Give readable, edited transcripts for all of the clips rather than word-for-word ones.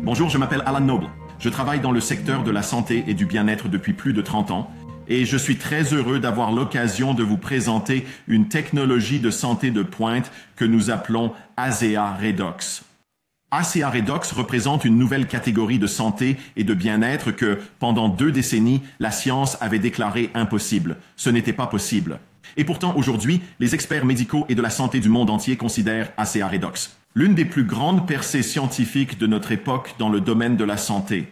Bonjour, je m'appelle Alan Noble. Je travaille dans le secteur de la santé et du bien-être depuis plus de 30 ans et je suis très heureux d'avoir l'occasion de vous présenter une technologie de santé de pointe que nous appelons ASEA Redox. ASEA Redox représente une nouvelle catégorie de santé et de bien-être que, pendant 2 décennies, la science avait déclaré impossible. Ce n'était pas possible. Et pourtant, aujourd'hui, les experts médicaux et de la santé du monde entier considèrent ASEA Redox l'une des plus grandes percées scientifiques de notre époque dans le domaine de la santé.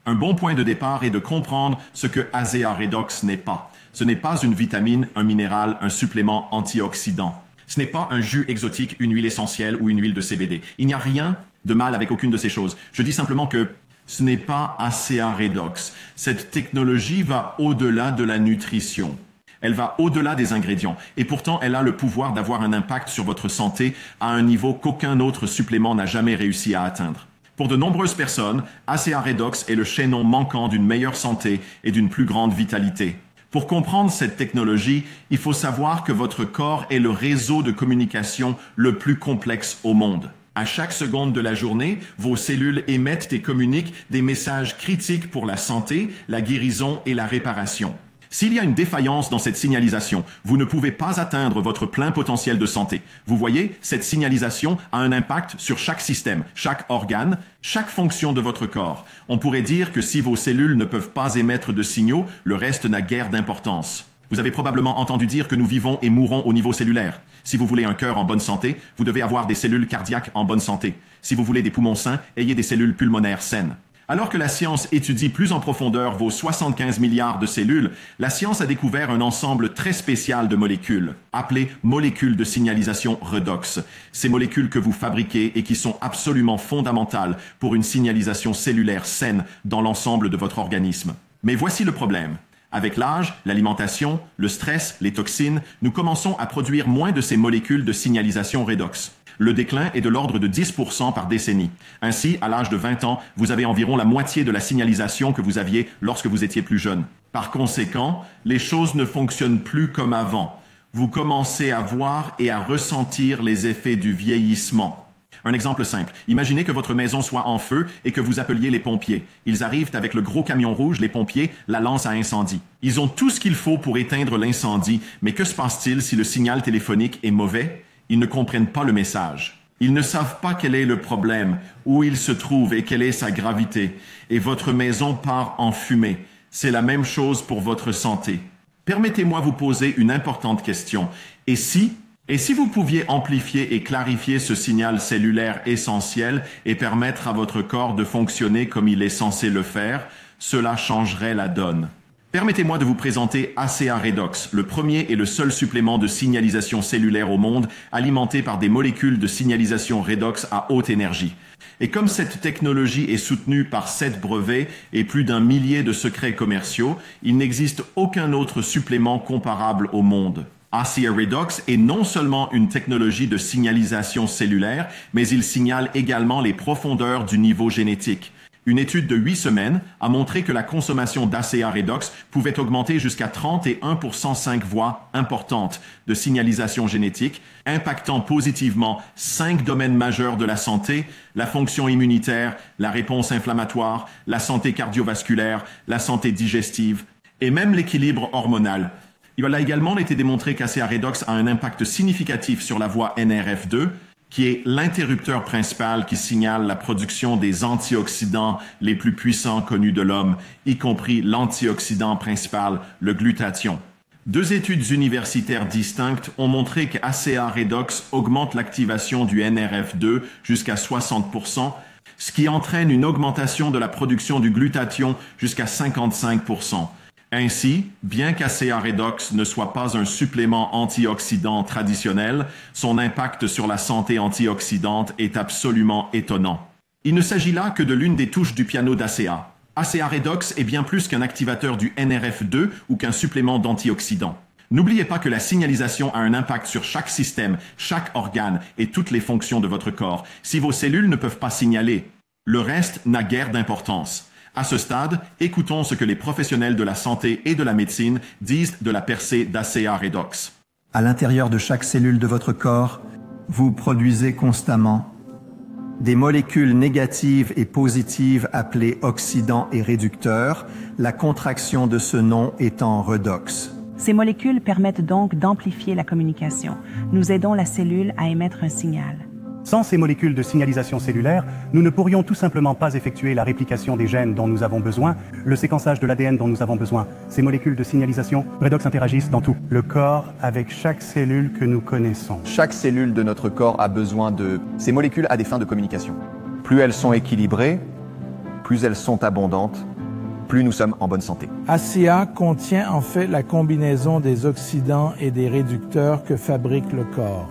Un bon point de départ est de comprendre ce que ASEA Redox n'est pas. Ce n'est pas une vitamine, un minéral, un supplément antioxydant. Ce n'est pas un jus exotique, une huile essentielle ou une huile de CBD. Il n'y a rien de mal avec aucune de ces choses. Je dis simplement que ce n'est pas ASEA Redox. Cette technologie va au-delà de la nutrition. Elle va au-delà des ingrédients et pourtant elle a le pouvoir d'avoir un impact sur votre santé à un niveau qu'aucun autre supplément n'a jamais réussi à atteindre. Pour de nombreuses personnes, ASEA Redox est le chaînon manquant d'une meilleure santé et d'une plus grande vitalité. Pour comprendre cette technologie, il faut savoir que votre corps est le réseau de communication le plus complexe au monde. À chaque seconde de la journée, vos cellules émettent et communiquent des messages critiques pour la santé, la guérison et la réparation. S'il y a une défaillance dans cette signalisation, vous ne pouvez pas atteindre votre plein potentiel de santé. Vous voyez, cette signalisation a un impact sur chaque système, chaque organe, chaque fonction de votre corps. On pourrait dire que si vos cellules ne peuvent pas émettre de signaux, le reste n'a guère d'importance. Vous avez probablement entendu dire que nous vivons et mourons au niveau cellulaire. Si vous voulez un cœur en bonne santé, vous devez avoir des cellules cardiaques en bonne santé. Si vous voulez des poumons sains, ayez des cellules pulmonaires saines. Alors que la science étudie plus en profondeur vos 75 milliards de cellules, la science a découvert un ensemble très spécial de molécules, appelées molécules de signalisation redox. Ces molécules que vous fabriquez et qui sont absolument fondamentales pour une signalisation cellulaire saine dans l'ensemble de votre organisme. Mais voici le problème. Avec l'âge, l'alimentation, le stress, les toxines, nous commençons à produire moins de ces molécules de signalisation redox. Le déclin est de l'ordre de 10% par décennie. Ainsi, à l'âge de 20 ans, vous avez environ la moitié de la signalisation que vous aviez lorsque vous étiez plus jeune. Par conséquent, les choses ne fonctionnent plus comme avant. Vous commencez à voir et à ressentir les effets du vieillissement. Un exemple simple. Imaginez que votre maison soit en feu et que vous appeliez les pompiers. Ils arrivent avec le gros camion rouge, les pompiers la lancent à incendie. Ils ont tout ce qu'il faut pour éteindre l'incendie, mais que se passe-t-il si le signal téléphonique est mauvais? Ils ne comprennent pas le message. Ils ne savent pas quel est le problème, où il se trouve et quelle est sa gravité. Et votre maison part en fumée. C'est la même chose pour votre santé. Permettez-moi vous poser une importante question. Et si vous pouviez amplifier et clarifier ce signal cellulaire essentiel et permettre à votre corps de fonctionner comme il est censé le faire, cela changerait la donne. Permettez-moi de vous présenter ASEA Redox, le premier et le seul supplément de signalisation cellulaire au monde alimenté par des molécules de signalisation redox à haute énergie. Et comme cette technologie est soutenue par 7 brevets et plus d'1 millier de secrets commerciaux, il n'existe aucun autre supplément comparable au monde. ASEA Redox est non seulement une technologie de signalisation cellulaire, mais il signale également les profondeurs du niveau génétique. Une étude de 8 semaines a montré que la consommation d'ASEA Redox pouvait augmenter jusqu'à 31,5 voies importantes de signalisation génétique, impactant positivement 5 domaines majeurs de la santé, la fonction immunitaire, la réponse inflammatoire, la santé cardiovasculaire, la santé digestive et même l'équilibre hormonal. Il a également été démontré qu'ASEA Redox a un impact significatif sur la voie NRF2, qui est l'interrupteur principal qui signale la production des antioxydants les plus puissants connus de l'homme, y compris l'antioxydant principal, le glutathion. 2 études universitaires distinctes ont montré qu'ASEA Redox augmente l'activation du NRF2 jusqu'à 60%, ce qui entraîne une augmentation de la production du glutathion jusqu'à 55%. Ainsi, bien qu'ASEA Redox ne soit pas un supplément antioxydant traditionnel, son impact sur la santé antioxydante est absolument étonnant. Il ne s'agit là que de l'une des touches du piano d'ASEA. ASEA Redox est bien plus qu'un activateur du NRF2 ou qu'un supplément d'antioxydants. N'oubliez pas que la signalisation a un impact sur chaque système, chaque organe et toutes les fonctions de votre corps. Si vos cellules ne peuvent pas signaler, le reste n'a guère d'importance. À ce stade, écoutons ce que les professionnels de la santé et de la médecine disent de la percée d'ASEA Redox. À l'intérieur de chaque cellule de votre corps, vous produisez constamment des molécules négatives et positives appelées oxydants et réducteurs, la contraction de ce nom étant redox. Ces molécules permettent donc d'amplifier la communication. Nous aidons la cellule à émettre un signal. Sans ces molécules de signalisation cellulaire, nous ne pourrions tout simplement pas effectuer la réplication des gènes dont nous avons besoin, le séquençage de l'ADN dont nous avons besoin. Ces molécules de signalisation redox interagissent dans tout le corps avec chaque cellule que nous connaissons. Chaque cellule de notre corps a besoin de ces molécules à des fins de communication. Plus elles sont équilibrées, plus elles sont abondantes, plus nous sommes en bonne santé. ACA contient en fait la combinaison des oxydants et des réducteurs que fabrique le corps.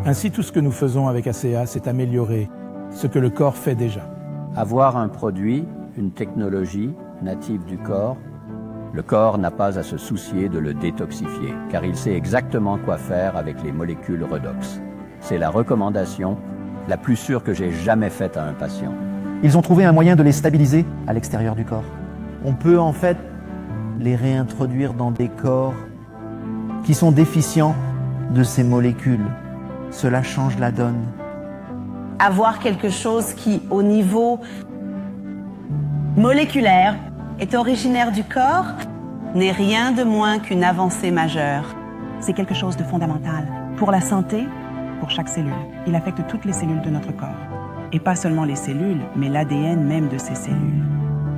Ainsi, tout ce que nous faisons avec ACA, c'est améliorer ce que le corps fait déjà. Avoir un produit, une technologie native du corps, le corps n'a pas à se soucier de le détoxifier, car il sait exactement quoi faire avec les molécules redox. C'est la recommandation la plus sûre que j'ai jamais faite à un patient. Ils ont trouvé un moyen de les stabiliser à l'extérieur du corps. On peut en fait les réintroduire dans des corps qui sont déficients de ces molécules. Cela change la donne. Avoir quelque chose qui, au niveau moléculaire, est originaire du corps, n'est rien de moins qu'une avancée majeure. C'est quelque chose de fondamental. Pour la santé, pour chaque cellule. Il affecte toutes les cellules de notre corps. Et pas seulement les cellules, mais l'ADN même de ces cellules.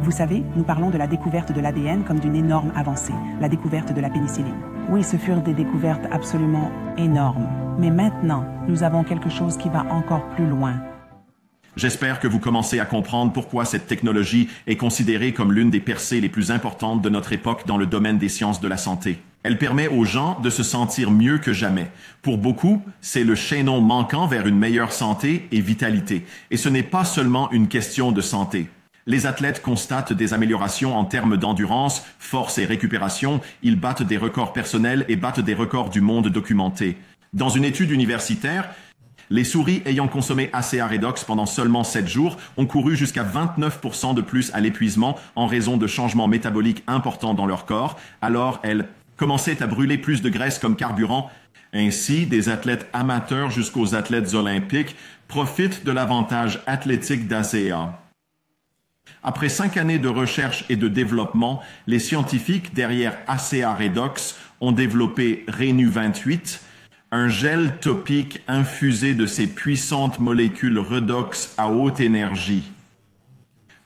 Vous savez, nous parlons de la découverte de l'ADN comme d'une énorme avancée, la découverte de la pénicilline. Oui, ce furent des découvertes absolument énormes. Mais maintenant, nous avons quelque chose qui va encore plus loin. J'espère que vous commencez à comprendre pourquoi cette technologie est considérée comme l'une des percées les plus importantes de notre époque dans le domaine des sciences de la santé. Elle permet aux gens de se sentir mieux que jamais. Pour beaucoup, c'est le chaînon manquant vers une meilleure santé et vitalité. Et ce n'est pas seulement une question de santé. Les athlètes constatent des améliorations en termes d'endurance, force et récupération. Ils battent des records personnels et battent des records du monde documentés. Dans une étude universitaire, les souris ayant consommé ACA Redox pendant seulement 7 jours ont couru jusqu'à 29% de plus à l'épuisement en raison de changements métaboliques importants dans leur corps. Alors, elles commençaient à brûler plus de graisse comme carburant. Ainsi, des athlètes amateurs jusqu'aux athlètes olympiques profitent de l'avantage athlétique d'ACA. Après 5 années de recherche et de développement, les scientifiques derrière ACA Redox ont développé Renu-28, un gel topique infusé de ces puissantes molécules redox à haute énergie.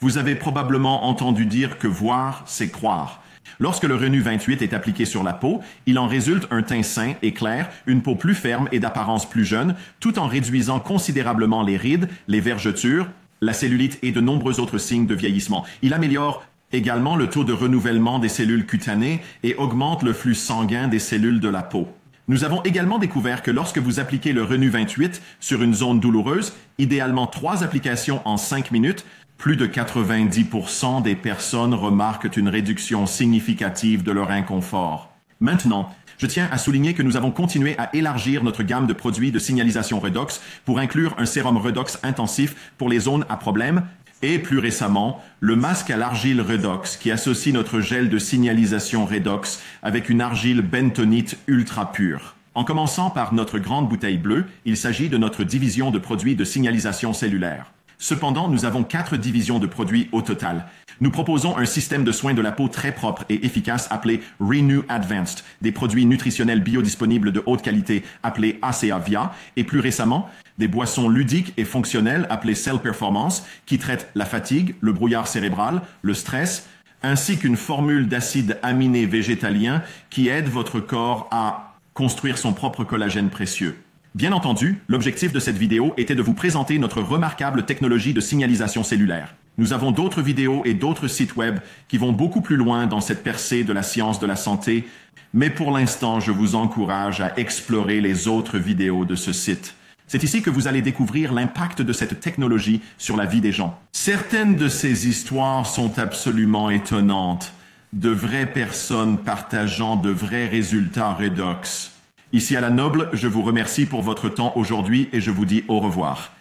Vous avez probablement entendu dire que voir, c'est croire. Lorsque le Renu-28 est appliqué sur la peau, il en résulte un teint sain et clair, une peau plus ferme et d'apparence plus jeune, tout en réduisant considérablement les rides, les vergetures, la cellulite et de nombreux autres signes de vieillissement. Il améliore également le taux de renouvellement des cellules cutanées et augmente le flux sanguin des cellules de la peau. Nous avons également découvert que lorsque vous appliquez le Renu-28 sur une zone douloureuse, idéalement 3 applications en 5 minutes, plus de 90% des personnes remarquent une réduction significative de leur inconfort. Maintenant, je tiens à souligner que nous avons continué à élargir notre gamme de produits de signalisation redox pour inclure un sérum redox intensif pour les zones à problème et, plus récemment, le masque à l'argile redox qui associe notre gel de signalisation redox avec une argile bentonite ultra pure. En commençant par notre grande bouteille bleue, il s'agit de notre division de produits de signalisation cellulaire. Cependant, nous avons 4 divisions de produits au total. Nous proposons un système de soins de la peau très propre et efficace appelé Renu Advanced, des produits nutritionnels biodisponibles de haute qualité appelés ACA Via, et plus récemment, des boissons ludiques et fonctionnelles appelées Cell Performance, qui traitent la fatigue, le brouillard cérébral, le stress, ainsi qu'une formule d'acide aminé végétalien qui aide votre corps à construire son propre collagène précieux. Bien entendu, l'objectif de cette vidéo était de vous présenter notre remarquable technologie de signalisation cellulaire. Nous avons d'autres vidéos et d'autres sites web qui vont beaucoup plus loin dans cette percée de la science de la santé, mais pour l'instant, je vous encourage à explorer les autres vidéos de ce site. C'est ici que vous allez découvrir l'impact de cette technologie sur la vie des gens. Certaines de ces histoires sont absolument étonnantes, de vraies personnes partageant de vrais résultats redox. Ici à La Noble, je vous remercie pour votre temps aujourd'hui et je vous dis au revoir.